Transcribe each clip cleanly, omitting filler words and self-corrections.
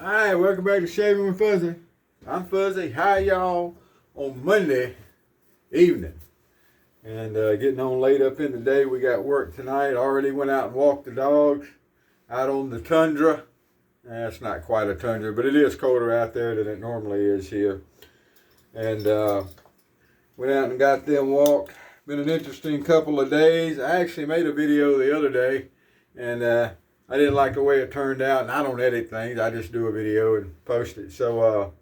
Alright, welcome back to Shaving with Fuzzy. I'm Fuzzy. Hi y'all on Monday evening. And getting on late up in the day. We got work tonight. Already went out and walked the dogs out on the tundra. It's not quite a tundra, but it is colder out there than it normally is here. And went out and got them walked. Been an interesting couple of days. I actually made a video the other day, and I didn't like the way it turned out, and I don't edit things. I just do a video and post it. So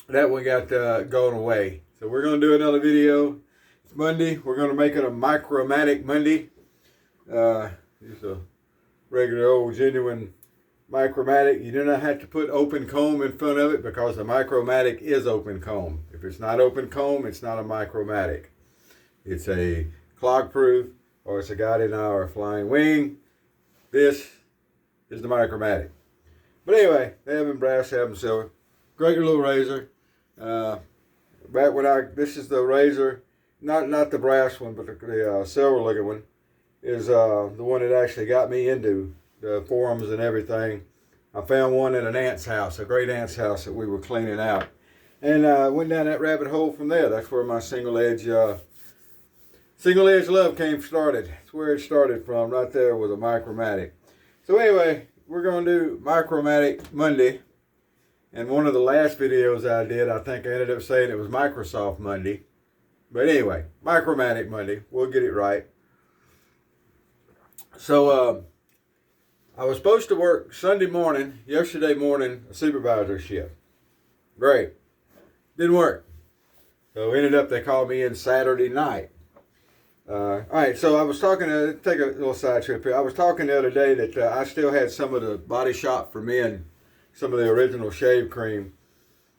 that one got going away. So we're going to do another video. It's Monday. We're going to make it a Micromatic Monday. Just a regular old genuine Micromatic. You do not have to put open comb in front of it because the Micromatic is open comb. If it's not open comb, it's not a Micromatic. It's a clog proof, or it's a guided eye or a flying wing. This is the Micromatic. But anyway, they have them brass, they have them silver. Great little razor. Back when this is the razor, not the brass one, but the silver looking one, is the one that actually got me into the forums and everything. I found one at an aunt's house, a great aunt's house that we were cleaning out. And went down that rabbit hole from there. That's where my single edge love started. That's where it started from, right there with a Micromatic. So anyway, we're going to do Micromatic Monday. And one of the last videos I did, I think I ended up saying it was Microsoft Monday. But anyway, Micromatic Monday. We'll get it right. So I was supposed to work yesterday morning, a supervisor shift. Great. Didn't work. So ended up, they called me in Saturday night. All right, so I was talking, take a little side trip here. I was talking the other day that I still had some of the Body Shop for Men, some of the original shave cream.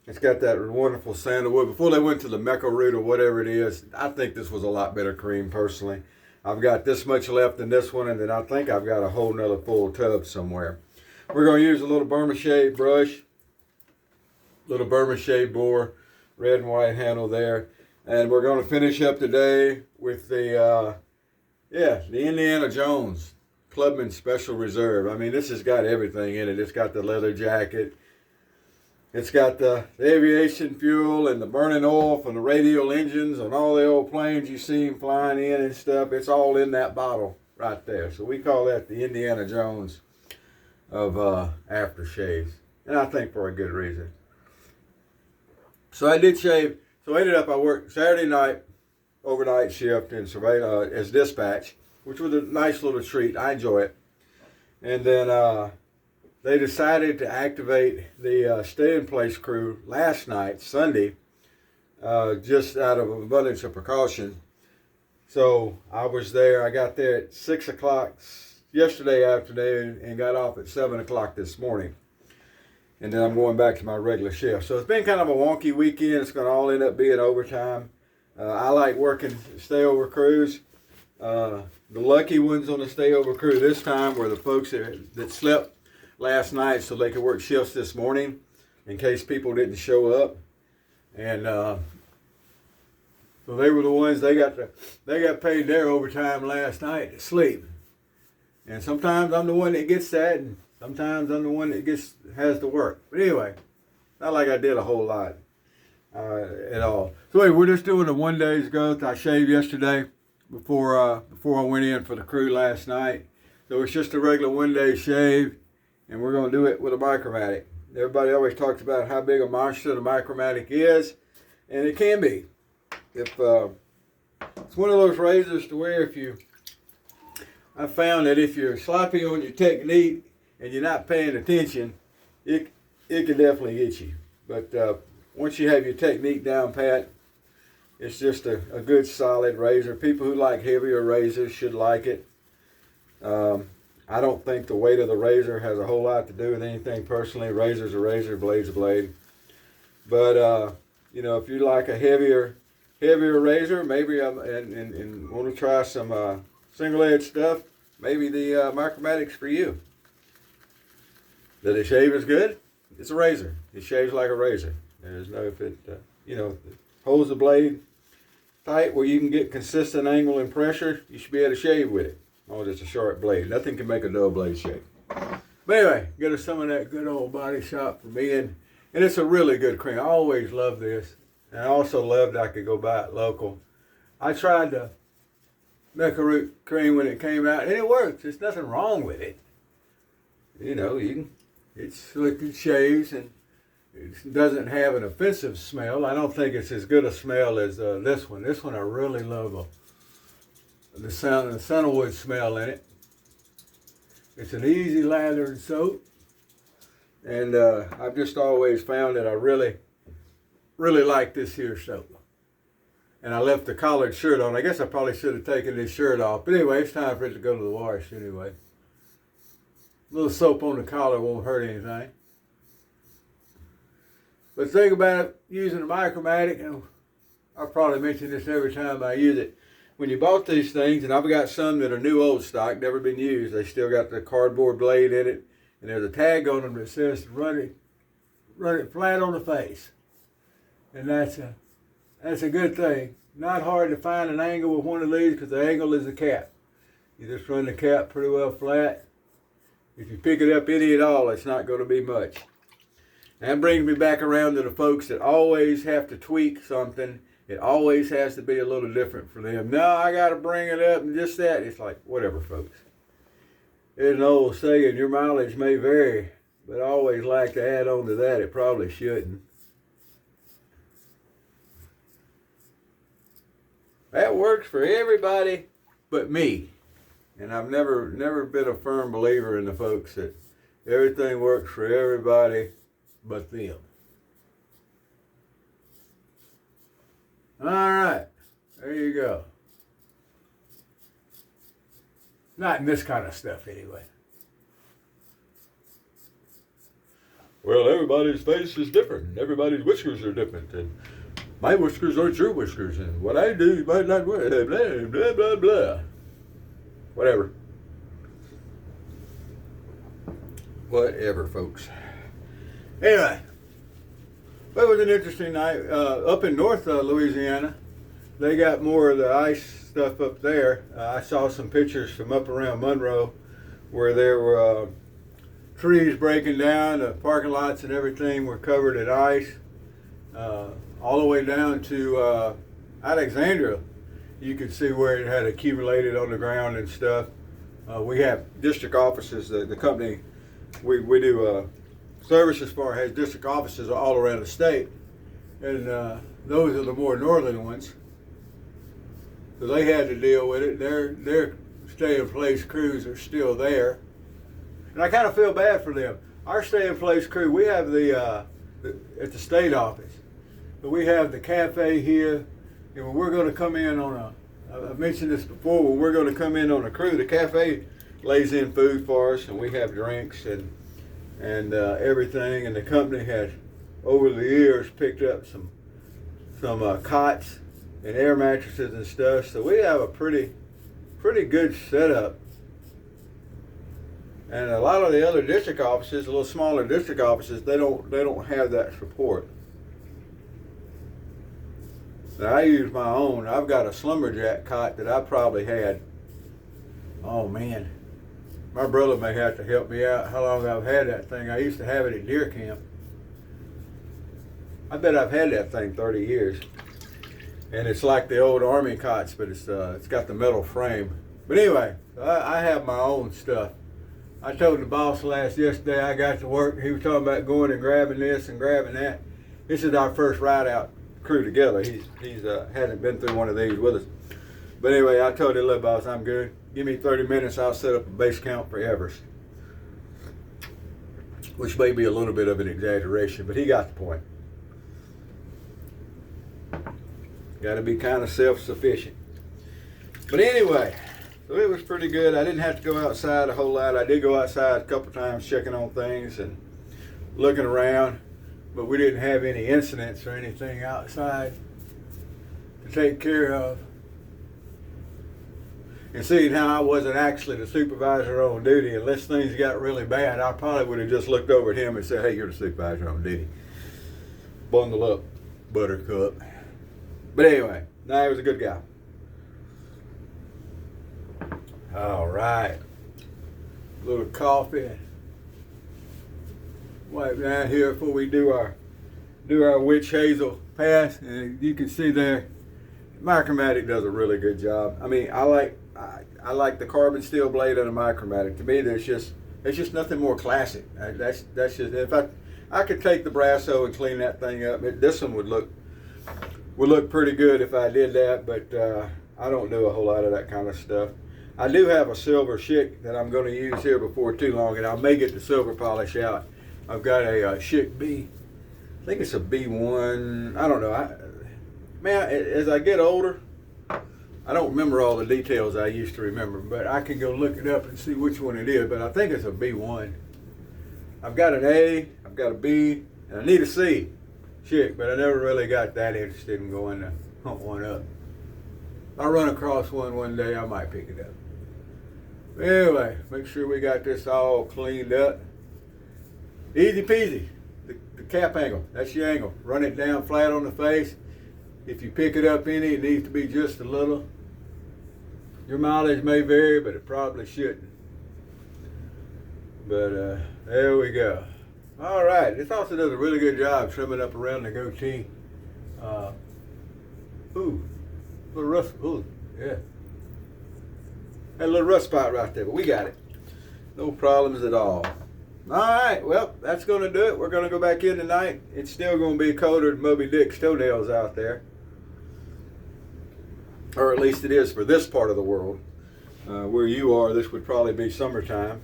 It's got that wonderful sandalwood. Before they went to the Mecca root or whatever it is, I think this was a lot better cream personally. I've got this much left in this one, and then I think I've got a whole nother full tub somewhere. We're going to use a little Burma shave brush, little Burma shave bore, red and white handle there. And we're going to finish up today with the Indiana Jones Clubman Special Reserve. I mean, this has got everything in it. It's got the leather jacket. It's got the aviation fuel and the burning oil from the radial engines and all the old planes you see them flying in and stuff. It's all in that bottle right there. So we call that the Indiana Jones of aftershaves. And I think for a good reason. So I did shave. So I worked Saturday night, overnight shift in surveillance as dispatch, which was a nice little treat. I enjoy it. And then they decided to activate the stay-in-place crew last night, Sunday, just out of an abundance of precaution. So I was there. I got there at 6 o'clock yesterday afternoon and got off at 7 o'clock this morning. And then I'm going back to my regular shift. So it's been kind of a wonky weekend. It's going to all end up being overtime. I like working stayover crews. The lucky ones on the stayover crew this time were the folks that slept last night so they could work shifts this morning in case people didn't show up. And so they were the ones, they got paid their overtime last night to sleep. And sometimes I'm the one that gets that, and sometimes I'm the one that has to work. But anyway, not like I did a whole lot at all. So anyway, we're just doing a 1 day's growth. I shaved yesterday before I went in for the crew last night. So it's just a regular 1 day shave, and we're going to do it with a Micromatic. Everybody always talks about how big a monster the Micromatic is, and it can be. It's one of those razors to where I found that if you're sloppy on your technique and you're not paying attention, it can definitely get you. But once you have your technique down pat, it's just a good solid razor. People who like heavier razors should like it. I don't think the weight of the razor has a whole lot to do with anything personally. Razor's a razor, blade's a blade. But if you like a heavier razor, maybe and want to try some single edge stuff, maybe the Micromatic's for you. Does it shave as good? It's a razor. It shaves like a razor. There's no, if it holds the blade tight where you can get consistent angle and pressure, you should be able to shave with it. Oh, it's a sharp blade. Nothing can make a dull blade shave. But But anyway, get us some of that good old Body Shop for me. And it's a really good cream. I always love this. And I also loved I could go buy it local. I tried the Mecha Root cream when it came out, and it works. There's nothing wrong with it. You know, it's liquid shaves, and it doesn't have an offensive smell. I don't think it's as good a smell as this one. This one I really love the sandalwood smell in it. It's an easy lathering soap, and I've just always found that I really like this here soap. And I left the collared shirt on. I guess I probably should have taken this shirt off, but anyway, it's time for it to go to the wash anyway. A little soap on the collar won't hurt anything. But think about it, using a Micromatic, and I'll probably mention this every time I use it. When you bought these things, and I've got some that are new old stock, never been used, they still got the cardboard blade in it, and there's a tag on them that says run it flat on the face. And that's a good thing. Not hard to find an angle with one of these because the angle is the cap. You just run the cap pretty well flat. If you pick it up any at all, it's not going to be much. And that brings me back around to the folks that always have to tweak something. It always has to be a little different for them. No, I got to bring it up and just that. It's like, whatever, folks. There's an old saying, your mileage may vary, but I always like to add on to that, it probably shouldn't. That works for everybody but me. And I've never been a firm believer in the folks that everything works for everybody but them. All right, there you go. Not in this kind of stuff anyway. Well, everybody's face is different. Everybody's whiskers are different. And my whiskers aren't your whiskers. And what I do, you might not wear. Blah, blah, blah, blah. Whatever. Whatever, folks. Anyway. It was an interesting night. Up in North Louisiana, they got more of the ice stuff up there. I saw some pictures from up around Monroe where there were trees breaking down. The parking lots and everything were covered in ice. All the way down to Alexandria, you could see where it had accumulated on the ground and stuff. We have district offices. The company, we do Services Bar has district offices all around the state, and those are the more northern ones. So they had to deal with it. Their stay-in-place crews are still there, and I kind of feel bad for them. Our stay-in-place crew, we have at the state office, but we have the cafe here, and when we're going to come in on I've mentioned this before, when we're going to come in on a crew, the cafe lays in food for us, and we have drinks and everything, and the company has over the years picked up some cots and air mattresses and stuff, so we have a pretty good setup. And a lot of the other district offices, a little smaller district offices, they don't have that support. Now, I use my own. I've got a Slumberjack cot that I probably had, oh man, my brother may have to help me out how long I've had that thing. I used to have it at deer camp. I bet I've had that thing 30 years. And it's like the old Army cots, but it's got the metal frame. But anyway, I have my own stuff. I told the boss yesterday I got to work. He was talking about going and grabbing this and grabbing that. This is our first ride out crew together. He's hasn't been through one of these with us. But anyway, I told him, look, boss, I'm good. Give me 30 minutes, I'll set up a base count for Evers. Which may be a little bit of an exaggeration, but he got the point. Got to be kind of self-sufficient. But anyway, so it was pretty good. I didn't have to go outside a whole lot. I did go outside a couple times checking on things and looking around, but we didn't have any incidents or anything outside to take care of. And seeing how I wasn't actually the supervisor on duty, unless things got really bad, I probably would have just looked over at him and said, hey, you're the supervisor on duty. Bundle up, buttercup. But anyway, no, he was a good guy. All right. A little coffee. wipe down here before we do our witch hazel pass. And you can see there, Micromatic does a really good job. I mean, I like the carbon steel blade on a Micromatic. To me, there's just nothing more classic. That's just, if I could take the Brasso and clean that thing up. This one would look pretty good if I did that, but I don't do a whole lot of that kind of stuff. I do have a silver Schick that I'm going to use here before too long, and I may get the silver polish out. I've got a Schick B. I think it's a B1. I don't know. Man, as I get older, I don't remember all the details I used to remember, but I can go look it up and see which one it is. But I think it's a B1. I've got an A, I've got a B, and I need a C. Schick, but I never really got that interested in going to hunt one up. If I run across one day, I might pick it up. Anyway, make sure we got this all cleaned up. Easy peasy. The cap angle, that's your angle. Run it down flat on the face. If you pick it up any, it needs to be just a little. Your mileage may vary, but it probably shouldn't. But there we go. All right, this also does a really good job trimming up around the goatee. Little rust. Ooh, yeah. Had a little rust spot right there, but we got it. No problems at all. All right, well, that's going to do it. We're going to go back in tonight. It's still going to be colder than Moby Dick's toenails out there. Or at least it is for this part of the world. Where you are, this would probably be summertime.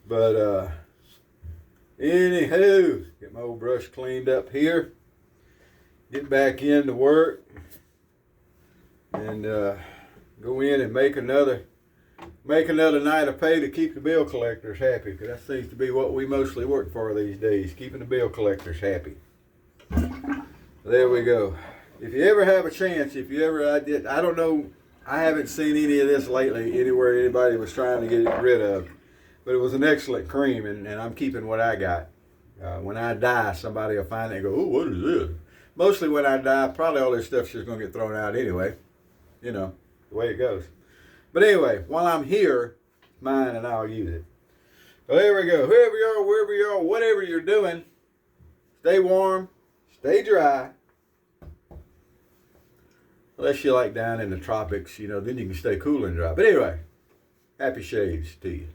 But anywho, get my old brush cleaned up here. Get back into work. And go in and make another night of pay to keep the bill collectors happy, because that seems to be what we mostly work for these days, keeping the bill collectors happy. There we go. If you ever have a chance, I don't know, I haven't seen any of this lately anywhere anybody was trying to get it rid of, but it was an excellent cream, and I'm keeping what I got. When I die, somebody will find it and go, "Oh, what is this?" Mostly when I die, probably all this stuff's just going to get thrown out anyway. You know, the way it goes. But anyway, while I'm here, mine, and I'll use it. So there we go. Whoever you are, wherever you are, whatever you're doing, stay warm, stay dry. Unless you're like down in the tropics, then you can stay cool and dry. But anyway, happy shaves to you.